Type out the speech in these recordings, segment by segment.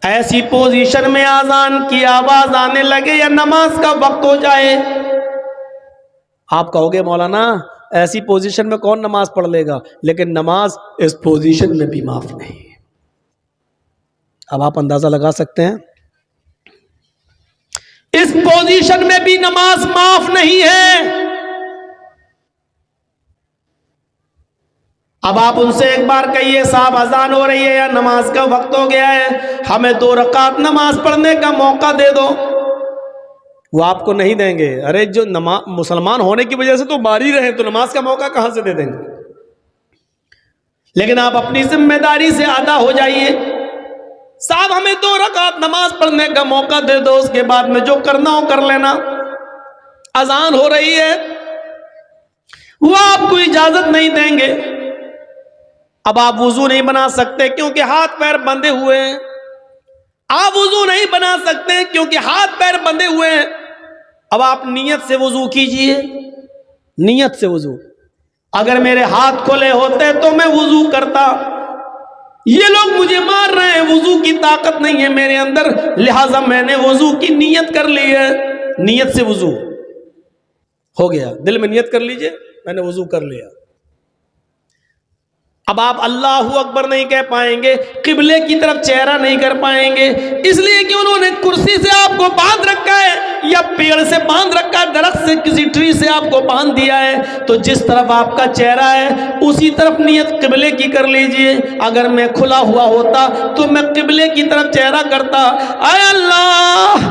ऐसी पोजीशन में आजान की आवाज आने लगे या नमाज का वक्त हो जाए, आप कहोगे मौलाना ऐसी पोजीशन में कौन नमाज पढ़ लेगा, लेकिन नमाज इस पोजीशन में भी माफ नहीं है। अब आप अंदाजा लगा सकते हैं, इस पोजीशन में भी नमाज माफ नहीं है। अब आप उनसे एक बार कहिए साहब अजान हो रही है या नमाज का वक्त हो गया है, हमें 2 रकात नमाज पढ़ने का मौका दे दो, वो आपको नहीं देंगे। अरे जो मुसलमान होने की वजह से तो मार ही रहे, तो नमाज का मौका कहां से दे देंगे। लेकिन आप अपनी जिम्मेदारी से अदा हो जाइए, साहब हमें 2 रकात नमाज पढ़ने का मौका दे दो, उसके बाद में जो करना हो कर लेना। अजान हो रही है, वो आपको इजाजत नहीं देंगे। अब आप वुजू नहीं बना सकते क्योंकि हाथ पैर बंधे हुए हैं, आप वुजू नहीं बना सकते क्योंकि हाथ पैर बंधे हुए हैं। अब आप नियत से वुजू कीजिए, नियत से वुजू। अगर मेरे हाथ खोले होते तो मैं वुजू करता, ये लोग मुझे मार रहे हैं, वुजू की ताकत नहीं है मेरे अंदर, लिहाजा मैंने वुजू की नियत कर ली है। नियत से वुजू हो गया, दिल में नियत कर लीजिए मैंने वुजू कर लिया। अब आप अल्लाहू अकबर नहीं कह पाएंगे, किबले की तरफ चेहरा नहीं कर पाएंगे, इसलिए कि उन्होंने कुर्सी से आपको बांध रखा है या पेड़ से बांध रखा है, दरख्त से किसी ट्री से आपको बांध दिया है। तो जिस तरफ आपका चेहरा है उसी तरफ नियत किबले की कर लीजिए। अगर मैं खुला हुआ होता तो मैं किबले की तरफ चेहरा करता, आय अल्लाह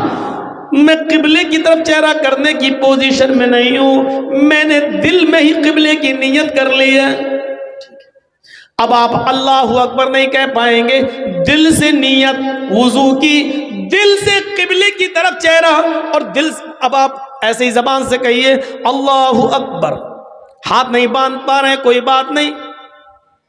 मैं किबले की तरफ चेहरा करने की पोजीशन में नहीं हूं, मैंने दिल में ही किबले की नियत कर ली है। अब आप अल्लाहु अकबर नहीं कह पाएंगे, दिल से नियत वुजू की, दिल से किबले की तरफ चेहरा और दिल। अब आप ऐसे ही जबान से कहिए अल्लाहु अकबर, हाथ नहीं बांध पा रहे कोई बात नहीं,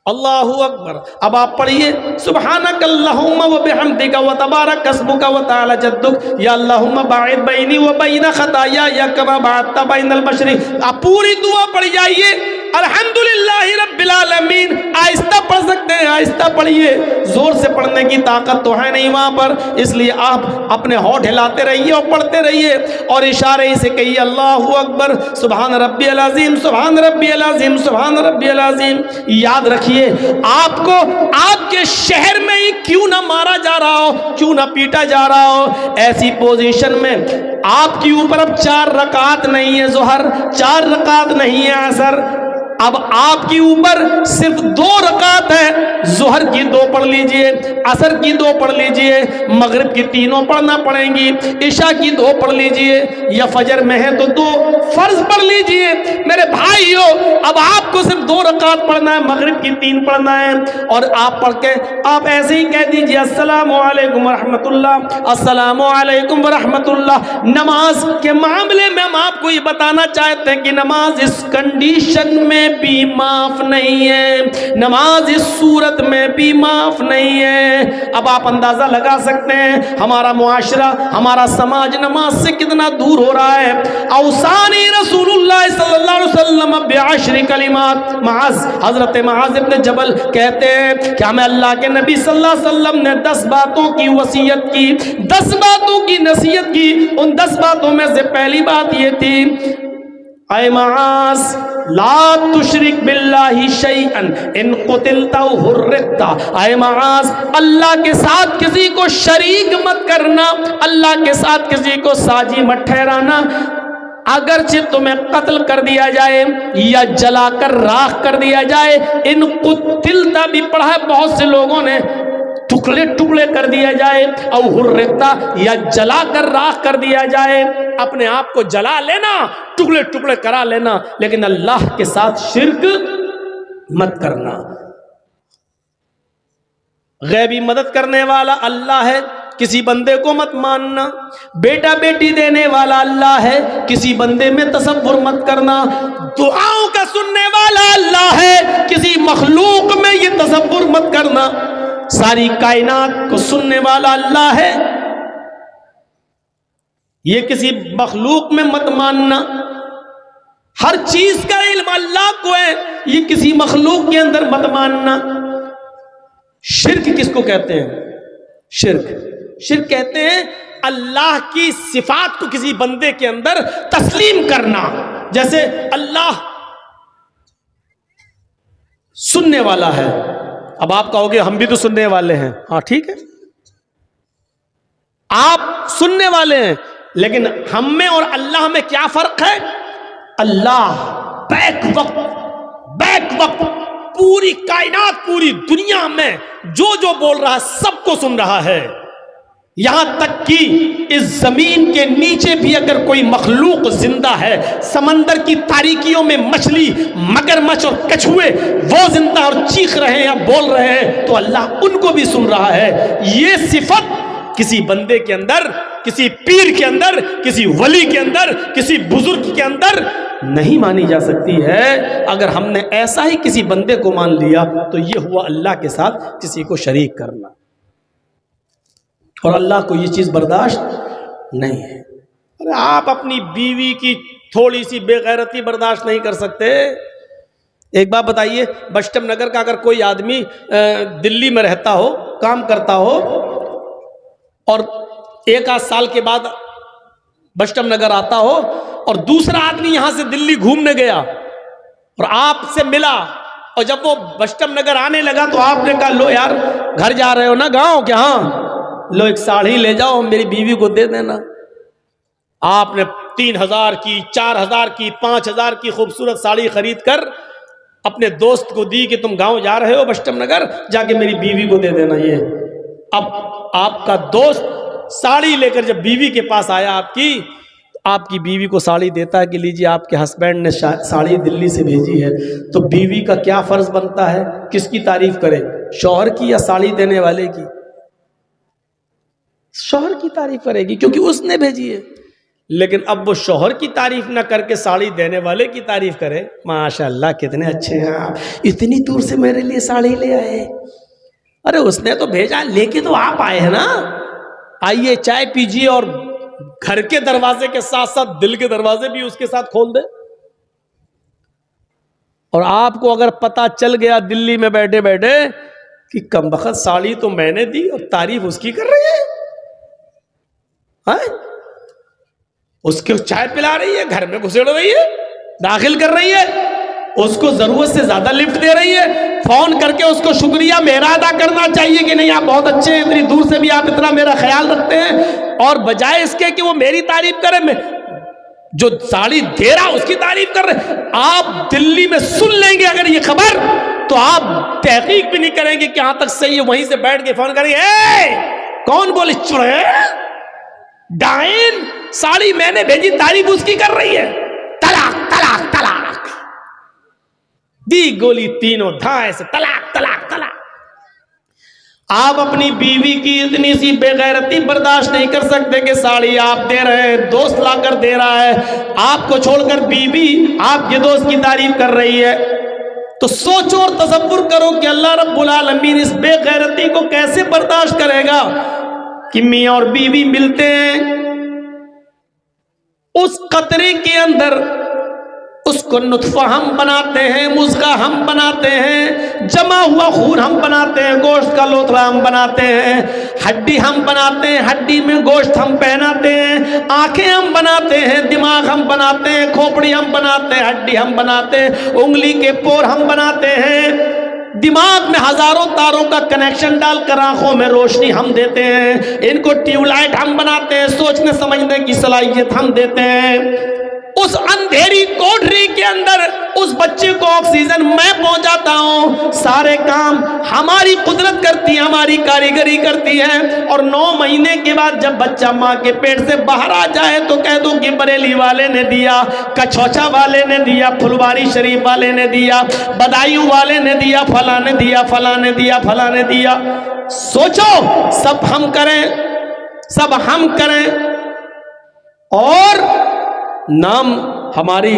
अल्लाहु अकबर। अब आप पढ़िए सुब्हानक अल्लाहुम्मा व बिहम्दिका व तबारक अस्मुका व तआला जद्दुक या अल्लाहुम्मा बाइद बैनी व बैन खताया या कमा बअदता बैनल मशरिक। आप पूरी दुआ पढ़ जाइए, अल्हम्दुलिल्लाहि रब्बिल आलमीन। आहिस्ता पढ़ सकते हैं, आहिस्ता पढ़िए, जोर से पढ़ने की ताकत तो है नहीं वहां पर, इसलिए आप अपने होठ हिलाते रहिए और पढ़ते रहिए और इशारे से कहिए अल्लाहु अकबर, सुभान रब्बियल अज़ीम, सुभान रब्बियल अज़ीम, सुभान रब्बियल अज़ीम। याद रखिए आपको आपके शहर में ही क्यों ना मारा जा रहा हो, क्यों ना पीटा जा रहा हो, ऐसी पोजीशन में आपके ऊपर अब 4 रकात नहीं है जोहर, 4 रकात नहीं है असर, अब आपके ऊपर सिर्फ 2 रकात है। जोहर की 2 पढ़ लीजिए, असर की 2 पढ़ लीजिए, मगरिब की 3 पढ़ना पड़ेंगी, इशा की 2 पढ़ लीजिए, या फजर में है तो 2 फर्ज पढ़ लीजिए। मेरे भाइयों अब आपको सिर्फ 2 रकात पढ़ना है, मगरिब की 3 पढ़ना है, और आप पढ़ के आप ऐसे ही कह दीजिए अस्सलामु अलैकुम व रहमतुल्लाह, अस्सलामु अलैकुम व रहमतुल्लाह। नमाज के मामले में हम आपको ये बताना चाहते हैं कि नमाज इस कंडीशन में भी माफ नहीं है, नमाज इस सूरत में भी माफ नहीं है। अब आप अंदाजा लगा सकते हैं हमारा मुआशरा, हमारा समाज नमाज से कितना दूर हो रहा है। औसानी रसूलुल्लाह सल्लल्लाहु अलैहि वसल्लम बिअश्रि कलिमात, माज हजरत माज इब्न जबल कहते हैं कि हमें अल्लाह के नबी सल्लल्लाहु अलैहि वसल्लम ने 10 बातों की वसीयत की, 10 बातों की नसीहत की। उन 10 बातों में से पहली बात ये थी ऐ मास ला तुशरिक बिल्लाहि शैअन इन कुतिलता हुर्रिकता। ऐ मास अल्लाह के साथ किसी को शरीक मत करना, अल्लाह के साथ किसी को साजी मत ठहराना। अगरचे तुम्हें कत्ल कर दिया जाए या जलाकर राख कर दिया जाए, इन कुतिलता भी पढ़ा है बहुत से लोगों ने, टुकड़े टुकड़े कर दिया जाए, और हुर्रिकता या जलाकर राख कर दिया जाए। अपने आप को जला लेना, टुकड़े टुकड़े करा लेना, लेकिन अल्लाह के साथ शिर्क मत करना। गैबी मदद करने वाला अल्लाह है, किसी बंदे को मत मानना। बेटा बेटी देने वाला अल्लाह है, किसी बंदे में तसव्वुर मत करना। दुआओं का सुनने वाला अल्लाह है, किसी मखलूक में ये तसव्वुर मत करना। सारी कायनात को सुनने वाला अल्लाह है, ये किसी मखलूक में मत मानना। हर चीज का इल्म अल्लाह को है, ये किसी मखलूक के अंदर मत मानना। शिर्क किसको कहते हैं? शिर्क शिर्क कहते हैं अल्लाह की सिफात को किसी बंदे के अंदर तस्लीम करना। जैसे अल्लाह सुनने वाला है, अब आप कहोगे हम भी तो सुनने वाले हैं, हाँ ठीक है, आप सुनने वाले हैं, लेकिन हम में और अल्लाह में क्या फर्क है? अल्लाह बैक वक्त पूरी कायनात, पूरी दुनिया में जो जो बोल रहा है सबको सुन रहा है। यहां तक कि इस जमीन के नीचे भी अगर कोई मखलूक जिंदा है, समंदर की तारीकियों में मछली, मगरमच्छ और कछुए वो जिंदा और चीख रहे हैं या बोल रहे हैं, तो अल्लाह उनको भी सुन रहा है। ये सिफत किसी बंदे के अंदर, किसी पीर के अंदर, किसी वली के अंदर, किसी बुजुर्ग के अंदर नहीं मानी जा सकती है। अगर हमने ऐसा ही किसी बंदे को मान लिया तो ये हुआ अल्लाह के साथ किसी को शरीक करना, और अल्लाह को ये चीज बर्दाश्त नहीं है। अरे आप अपनी बीवी की थोड़ी सी बेगैरती बर्दाश्त नहीं कर सकते? एक बात बताइए, बस्टम नगर का अगर कोई आदमी दिल्ली में रहता हो, काम करता हो, और एक आध साल के बाद बस्टम नगर आता हो, और दूसरा आदमी यहां से दिल्ली घूमने गया और आपसे मिला, और जब वो बस्टम नगर आने लगा तो आपने कहा लो यार घर जा रहे हो ना गांव के, हाँ लो एक साड़ी ले जाओ मेरी बीवी को दे देना। आपने 3000 की, 4000 की, 5000 की खूबसूरत साड़ी खरीद कर अपने दोस्त को दी कि तुम गांव जा रहे हो बस्टम नगर, जाके मेरी बीवी को दे देना ये। अब आपका दोस्त साड़ी लेकर जब बीवी के पास आया आपकी बीवी को साड़ी देता है कि लीजिए आपके हस्बैंड ने साड़ी दिल्ली से भेजी है, तो बीवी का क्या फर्ज बनता है? किसकी तारीफ करे, शौहर की या साड़ी देने वाले की? शौहर की तारीफ करेगी क्योंकि उसने भेजी है। लेकिन अब वो शौहर की तारीफ ना करके साड़ी देने वाले की तारीफ करे, माशाअल्लाह कितने अच्छे हैं आप, इतनी दूर से मेरे लिए साड़ी ले आए। अरे उसने तो भेजा, लेके तो आप आए हैं ना, आइए चाय पीजिए और घर के दरवाजे के साथ साथ दिल के दरवाजे भी उसके साथ खोल दे। और आपको अगर पता चल गया दिल्ली में बैठे बैठे कि कमबख्त साड़ी तो मैंने दी और तारीफ उसकी कर रही है, उसको चाय पिला रही है, घर में घुसेड़ रही है, दाखिल कर रही है, उसको जरूरत से ज्यादा लिफ्ट दे रही है, फोन करके उसको शुक्रिया मेरा अदा करना चाहिए कि नहीं आप बहुत अच्छे हैं, इतनी दूर से भी आप इतना मेरा ख्याल रखते हैं, और बजाय इसके कि वो मेरी तारीफ करे, मैं जो साड़ी दे रहा उसकी तारीफ कर रहे। आप दिल्ली में सुन लेंगे अगर ये खबर तो आप तहकीक भी नहीं करेंगे कि यहां तक सही है, वहीं से बैठ के फोन करेंगे, कौन बोले चुड़े डाइन, साड़ी मैंने भेजी तारीफ उसकी कर रही है, तलाक तलाक तलाक, दी गोली तीनों धाए से तलाक तलाक तलाक। आप अपनी बीवी की इतनी सी बेगैरती बर्दाश्त नहीं कर सकते कि साड़ी आप दे रहे हैं, दोस्त लाकर दे रहा है, आपको छोड़कर बीवी आपके दोस्त की तारीफ कर रही है, तो सोचो और तसव्वुर करो कि अल्लाह रब्बुल आलमीन इस बेगैरती को कैसे बर्दाश्त करेगा कि मियां और बीवी मिलते हैं, उस कतरे के अंदर उसको नुत्फा हम बनाते हैं, मुज़गा हम बनाते हैं, जमा हुआ खून हम बनाते हैं, गोश्त का लोथड़ा हम बनाते हैं, हड्डी हम बनाते हैं, हड्डी में गोश्त हम पहनाते हैं, आंखें हम बनाते हैं, दिमाग हम बनाते हैं, खोपड़ी हम बनाते हैं, हड्डी हम बनाते हैं, उंगली के पोर हम बनाते हैं, दिमाग में हजारों तारों का कनेक्शन डालकर आंखों में रोशनी हम देते हैं, इनको ट्यूबलाइट हम बनाते हैं, सोचने समझने की सलाहियत हम देते हैं। उस अंधेरी कोठरी के अंदर उस बच्चे को ऑक्सीजन मैं पहुंचाता हूं, सारे काम हमारी कुदरत करती है, हमारी कारीगरी करती है। और 9 महीने के बाद जब बच्चा मां के पेट से बाहर आ जाए तो कह दो कि बरेली वाले ने दिया, कछौछा वाले ने दिया, फुलवारी शरीफ वाले ने दिया, बदायूं वाले ने दिया, फला ने दिया, फला ने दिया, फला ने दिया। सोचो सब हम करें, सब हम करें और नाम हमारी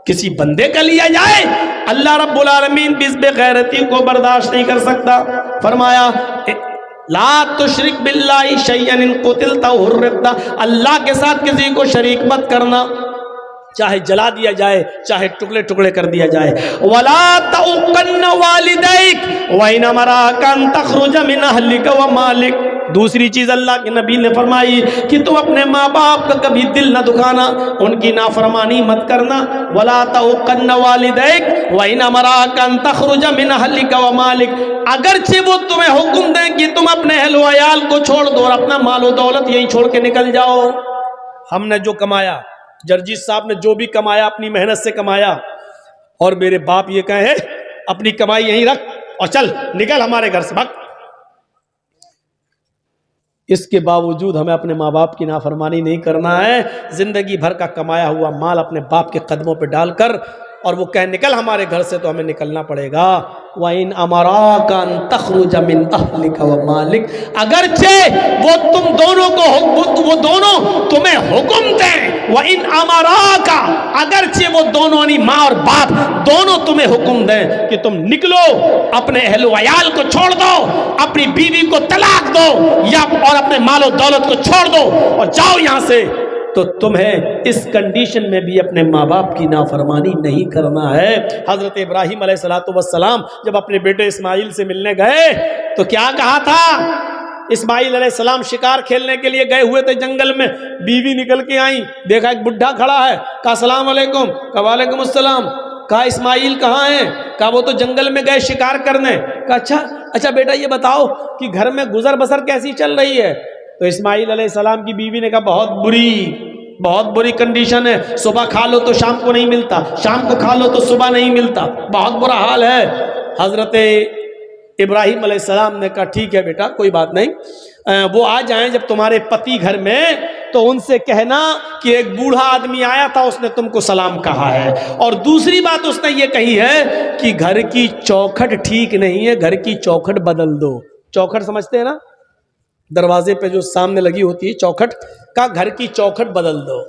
किसी बंदे का लिया जाए। अल्लाह रब्बुल आलमीन भी इस बेगैरती को बर्दाश्त नहीं कर सकता। फरमाया ला तुश्रिक बिल्लाहि शैअन इन कुतिलता हुर्रिकता, अल्लाह के साथ किसी को शरीक मत करना, चाहे जला दिया जाए, चाहे टुकड़े टुकड़े कर दिया जाए। वला तउकन्न वालिदैक व इन मराका अन तखरुज मिन अहलिका व मालिक, दूसरी चीज अल्लाह के नबी ने फरमाई कि तुम अपने माँ बाप का कभी दिल न दुखाना, उनकी नाफरमानी मत करना। वला तउक़न्न वालिदैक व इन अमराका अन तख़रुज मिन अहलिका व मालिक, अगरचे वो तुम्हें हुक्म दें कि तुम अपने अहल व अयाल को छोड़ दो और अपना मालो दौलत यहीं छोड़ के निकल जाओ। हमने जो कमाया, जर्जीस साहब ने जो भी कमाया अपनी मेहनत से कमाया, और मेरे बाप ये कहे अपनी कमाई यहीं रख और चल निकल हमारे घर से, भाग। इसके बावजूद हमें अपने माँ बाप की नाफरमानी नहीं करना है। जिंदगी भर का कमाया हुआ माल अपने बाप के कदमों पे डालकर और वो कहे निकल हमारे घर से, तो हमें निकलना पड़ेगा। वाइन अमराका अन तख़रुज मिन अहलिका व मालिक, अगरचे वो तुम दोनों को वो दोनों तुम्हें हुक्म दें, वाइन अमराका, अगरचे वो दोनों यानी माँ और बाप दोनों तुम्हें हुक्म दें कि तुम निकलो, अपने अहल व अयाल को छोड़ दो, अपनी बीवी को तलाक दो या और अपने मालो दौलत को छोड़ दो और जाओ यहां से, तो तुम्हें इस कंडीशन में भी अपने माँ बाप की नाफरमानी नहीं करना है। हजरत इब्राहिम अलैहिस्सलातु वस्सलाम जब अपने बेटे इस्माइल से मिलने गए तो क्या कहा था? इस्माइल अलैहिस्सलाम शिकार खेलने के लिए गए हुए थे जंगल में, बीवी निकल के आई, देखा एक बुढ़ा खड़ा है, कहा अस्सलाम वालेकुम, कहा वालेकुम अस्सलाम, कहा इस्माइल कहाँ है? कहा वो तो जंगल में गए शिकार करने। कहा अच्छा बेटा ये बताओ कि घर में गुजर बसर कैसी चल रही है? तो इस्माइल अलैहिस्सलाम की बीवी ने कहा बहुत बुरी कंडीशन है, सुबह खा लो तो शाम को नहीं मिलता, शाम को खा लो तो सुबह नहीं मिलता, बहुत बुरा हाल है। हजरत इब्राहिम अलैहिस्सलाम ने कहा ठीक है बेटा कोई बात नहीं, वो आ जाएं जब तुम्हारे पति घर में, तो उनसे कहना कि एक बूढ़ा आदमी आया था, उसने तुमको सलाम कहा है। और दूसरी बात उसने ये कही है कि घर की चौखट ठीक नहीं है, घर की चौखट बदल दो। चौखट समझते हैं ना, दरवाजे पे जो सामने लगी होती है चौखट, का घर की चौखट बदल दो।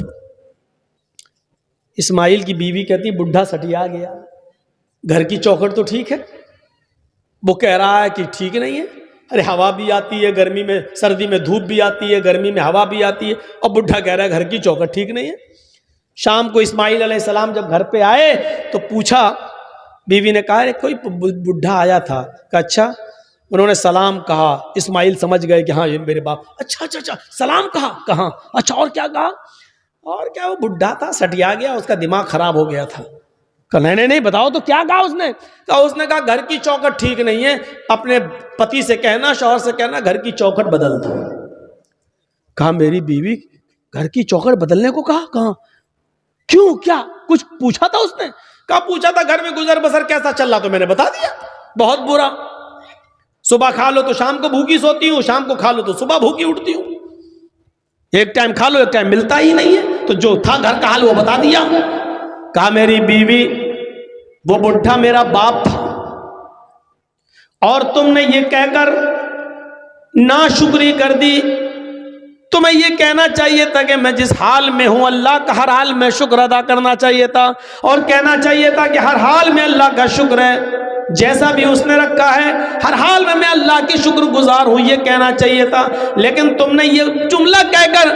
इस्माइल की बीवी कहती बुढ़ा सटिया गया, घर की चौखट तो ठीक है। वो कह रहा है कि ठीक नहीं है, अरे हवा भी आती है गर्मी में, सर्दी में धूप भी आती है, गर्मी में हवा भी आती है, और बुढ़ा कह रहा है घर की चौखट ठीक नहीं है। शाम को इस्माइल अलैहिस्सलाम जब घर पे आए तो पूछा, बीवी ने कहा अरे कोई बुढ़ा आया था। कहा अच्छा, उन्होंने सलाम कहा। इस्माइल समझ गए कि हाँ ये मेरे बाप। अच्छा सलाम कहा, कहाँ? अच्छा और क्या कहा? और क्या, वो बुढ़ा था सटिया गया, उसका दिमाग खराब हो गया था। कहा नहीं बताओ तो क्या कहा उसने? उसने कहा घर की चौखट ठीक नहीं है, अपने पति से कहना, शौहर से कहना घर की चौखट बदल दो। कहा मेरी बीवी घर की चौखट बदलने को कहा? कहा क्यों, क्या कुछ पूछा था उसने? कहा पूछा था घर में गुजर बसर कैसा चल रहा, तो मैंने बता दिया बहुत बुरा, सुबह खा लो तो शाम को भूखी सोती हूँ, शाम को खा लो तो सुबह भूखी उठती हूँ, एक टाइम खा लो एक टाइम मिलता ही नहीं है। तो जो था घर का हाल वो बता दिया। कहा मेरी बीवी वो बुढ़ा मेरा बाप था, और तुमने ये कहकर नाशुक्री कर दी। तुम्हें ये कहना चाहिए था कि मैं जिस हाल में हूं अल्लाह का हर हाल में शुक्र अदा करना चाहिए था, और कहना चाहिए था कि हर हाल में अल्लाह का शुक्र है, जैसा भी उसने रखा है हर हाल में मैं अल्लाह की शुक्रगुजार हूं, ये कहना चाहिए था। लेकिन तुमने ये जुमला कहकर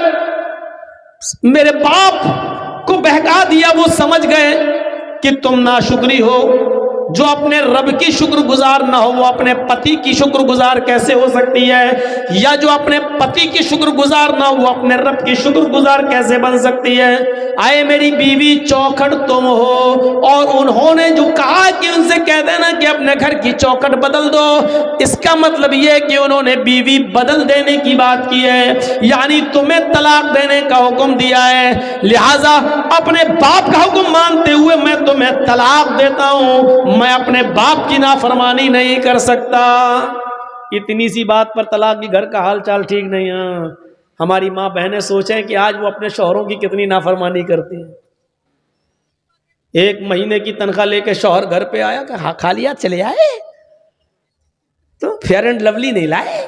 मेरे बाप को बहका दिया, वो समझ गए कि तुम नाशुक्री हो। जो अपने रब की शुक्रगुजार ना हो वो अपने पति की शुक्रगुजार कैसे हो सकती है? या जो अपने पति की शुक्रगुजार ना हो वो अपने रब की शुक्रगुजार कैसे बन सकती है? आए मेरी बीवी चौखट तुम हो, और उन्होंने जो कहा कि उनसे कह देना कि अपने घर की चौखट बदल दो, इसका मतलब यह है कि उन्होंने बीवी बदल देने की बात की है, यानी तुम्हें तलाक देने का हुक्म दिया है। लिहाजा अपने बाप का हुक्म मानते हुए मैं तुम्हें तलाक देता हूं, मैं अपने बाप की नाफरमानी नहीं कर सकता। इतनी सी बात पर तलाक की घर का हाल चाल ठीक नहीं है। हमारी माँ बहनें सोचें कि आज वो अपने शौहरों की कितनी नाफरमानी करती हैं। एक महीने की तनख्वाह लेके शौहर घर पे आया, कहा खा लिया चले आए, तो फेयर एंड लवली नहीं लाए,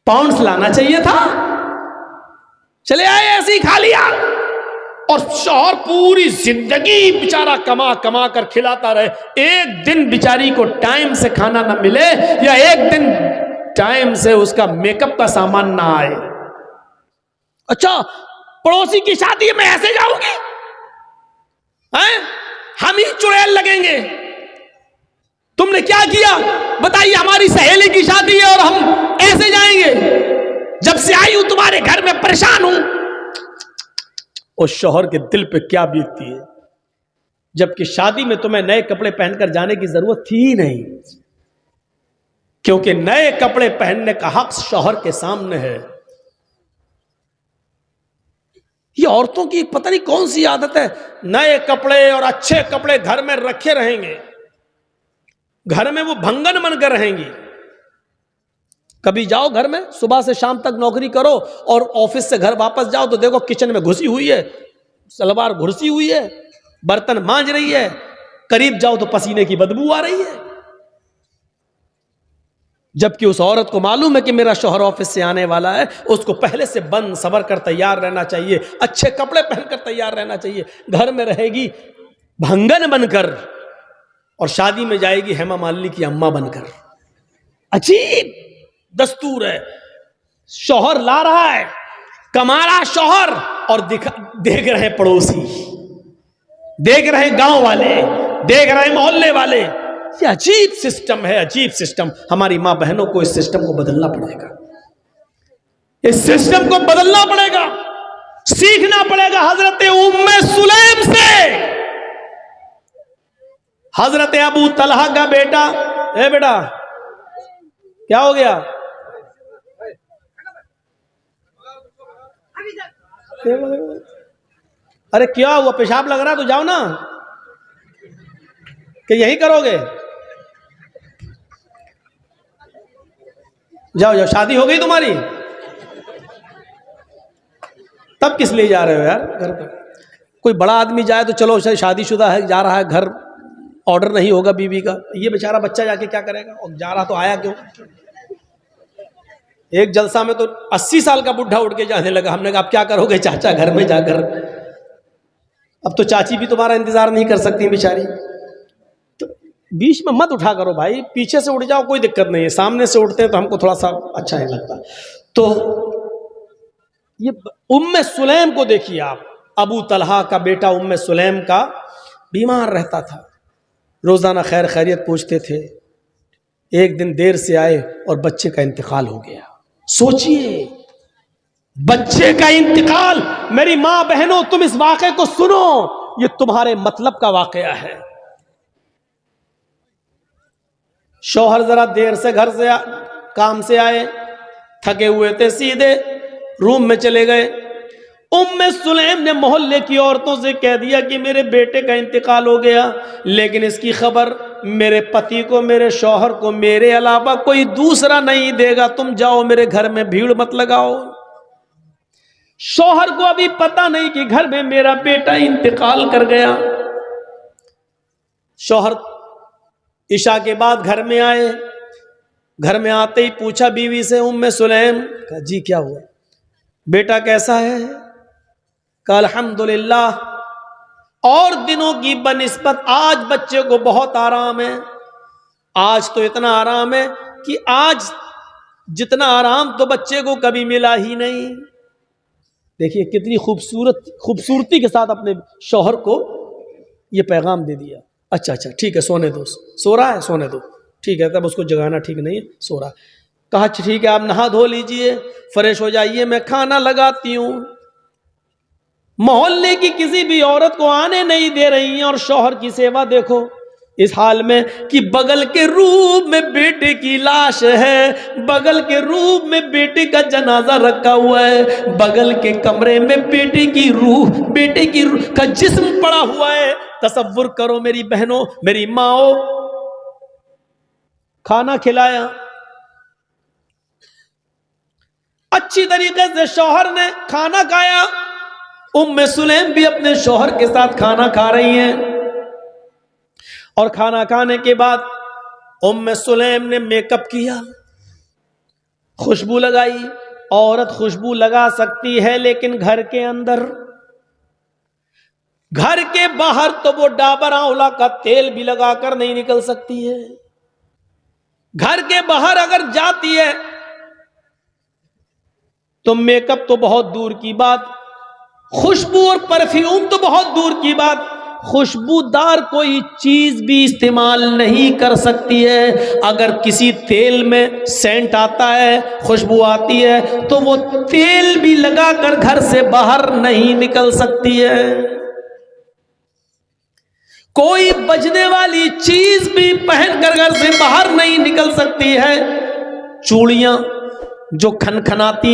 पाउंड्स लाना चाहिए था, चले आए ऐसे ही खा लिया। और शौहर पूरी जिंदगी बेचारा कमा कमा कर खिलाता रहे, एक दिन बेचारी को टाइम से खाना ना मिले, या एक दिन टाइम से उसका मेकअप का सामान ना आए। अच्छा पड़ोसी की शादी में ऐसे जाओगे हैं? हम ही चुड़ैल लगेंगे। तुमने क्या किया? बताइए, हमारी सहेली की शादी है और हम ऐसे जाएंगे? जब से आई हूं तुम्हारे घर में परेशान हूं। उस शौहर के दिल पे क्या बीतती है, जबकि शादी में तुम्हें नए कपड़े पहनकर जाने की जरूरत थी ही नहीं, क्योंकि नए कपड़े पहनने का हक शौहर के सामने है। ये औरतों की पता नहीं कौन सी आदत है, नए कपड़े और अच्छे कपड़े घर में रखे रहेंगे, घर में वो भंगन बनकर रहेंगी। कभी जाओ घर में, सुबह से शाम तक नौकरी करो और ऑफिस से घर वापस जाओ तो देखो किचन में घुसी हुई है, सलवार घुसी हुई है, बर्तन मांज रही है, करीब जाओ तो पसीने की बदबू आ रही है। जबकि उस औरत को मालूम है कि मेरा शौहर ऑफिस से आने वाला है, उसको पहले से बन सबर कर तैयार रहना चाहिए, अच्छे कपड़े पहनकर तैयार रहना चाहिए। घर में रहेगी भंगन बनकर और शादी में जाएगी हेमा मालिनी की अम्मा बनकर। अजीब दस्तूर है। शौहर ला रहा है, कमा रहा शौहर, और देख रहे पड़ोसी, देख रहे गांव वाले, देख रहे मोहल्ले वाले। ये अजीब सिस्टम है, अजीब सिस्टम। हमारी मां बहनों को इस सिस्टम को बदलना पड़ेगा, इस सिस्टम को बदलना पड़ेगा, सीखना पड़ेगा हजरत उम्मे सुलैम से। हजरत अबू तलहा का बेटा, ए बेटा क्या हो गया? अरे क्या हुआ? पेशाब लग रहा तो जाओ ना, कि यही करोगे? जाओ जाओ, शादी हो गई तुम्हारी, तब किस लिए जा रहे हो यार घर पर? कोई बड़ा आदमी जाए तो चलो शादीशुदा है, जा रहा है घर, ऑर्डर नहीं होगा बीवी का, ये बेचारा बच्चा जाके क्या करेगा? और जा रहा तो आया क्यों? एक जलसा में तो 80 साल का बुढ़ा उठ के जाने लगा। हमने कहा अब क्या करोगे चाचा घर में जाकर? अब तो चाची भी तुम्हारा इंतजार नहीं कर सकती बेचारी। तो बीच में मत उठा करो भाई, पीछे से उठ जाओ, कोई दिक्कत नहीं है। सामने से उठते हैं तो हमको थोड़ा सा अच्छा नहीं लगता। तो ये उम्मे सुलैम को देखिए आप, अबू तलहा का बेटा उम्मे सुलैम का बीमार रहता था, रोजाना खैर खैरियत पूछते थे। एक दिन देर से आए और बच्चे का इंतकाल हो गया। सोचिए, बच्चे का इंतकाल। मेरी मां बहनों, तुम इस वाक़े को सुनो, ये तुम्हारे मतलब का वाक़या है। शौहर जरा देर से घर से काम से आए, थके हुए थे, सीधे रूम में चले गए। उम्मे सुलैम ने मोहल्ले की औरतों से कह दिया कि मेरे बेटे का इंतकाल हो गया, लेकिन इसकी खबर मेरे पति को, मेरे शौहर को, मेरे अलावा कोई दूसरा नहीं देगा। तुम जाओ, मेरे घर में भीड़ मत लगाओ। शौहर को अभी पता नहीं कि घर में मेरा बेटा इंतकाल कर गया। शौहर इशा के बाद घर में आए। घर में आते ही पूछा बीवी से, उम्मे सुलैम, कहा जी क्या हुआ, बेटा कैसा है? कहा अल्हम्दुलिल्लाह, और दिनों की बनिस्बत आज बच्चे को बहुत आराम है। आज तो इतना आराम है कि आज जितना आराम तो बच्चे को कभी मिला ही नहीं। देखिए कितनी खूबसूरती के साथ अपने शौहर को ये पैगाम दे दिया। अच्छा अच्छा ठीक है, सोने दो, सो रहा है, सोने दो, ठीक है। तब उसको जगाना ठीक नहीं है, सो रहा। कहा ठीक है, आप नहा धो लीजिए, फ्रेश हो जाइए, मैं खाना लगाती हूं। मोहल्ले की किसी भी औरत को आने नहीं दे रही हैं, और शौहर की सेवा देखो इस हाल में कि बगल के रूम में बेटे की लाश है, बगल के रूम में बेटे का जनाजा रखा हुआ है, बगल के कमरे में बेटे की रूह का जिस्म पड़ा हुआ है। तसव्वुर करो मेरी बहनों, मेरी माओ, खाना खिलाया अच्छी तरीके से, शौहर ने खाना खाया। उम्मे सुलैम भी अपने शौहर के साथ खाना खा रही हैं, और खाना खाने के बाद उम्मे सुलैम ने मेकअप किया, खुशबू लगाई। औरत खुशबू लगा सकती है, लेकिन घर के अंदर, घर के बाहर तो वो डाबर आंवला का तेल भी लगाकर नहीं निकल सकती है। घर के बाहर अगर जाती है तो मेकअप तो बहुत दूर की बात, खुशबू और परफ्यूम तो बहुत दूर की बात, खुशबूदार कोई चीज भी इस्तेमाल नहीं कर सकती है। अगर किसी तेल में सेंट आता है, खुशबू आती है, तो वो तेल भी लगाकर घर से बाहर नहीं निकल सकती है। कोई बजने वाली चीज भी पहनकर घर से बाहर नहीं निकल सकती है। चूड़ियां जो खनखनाती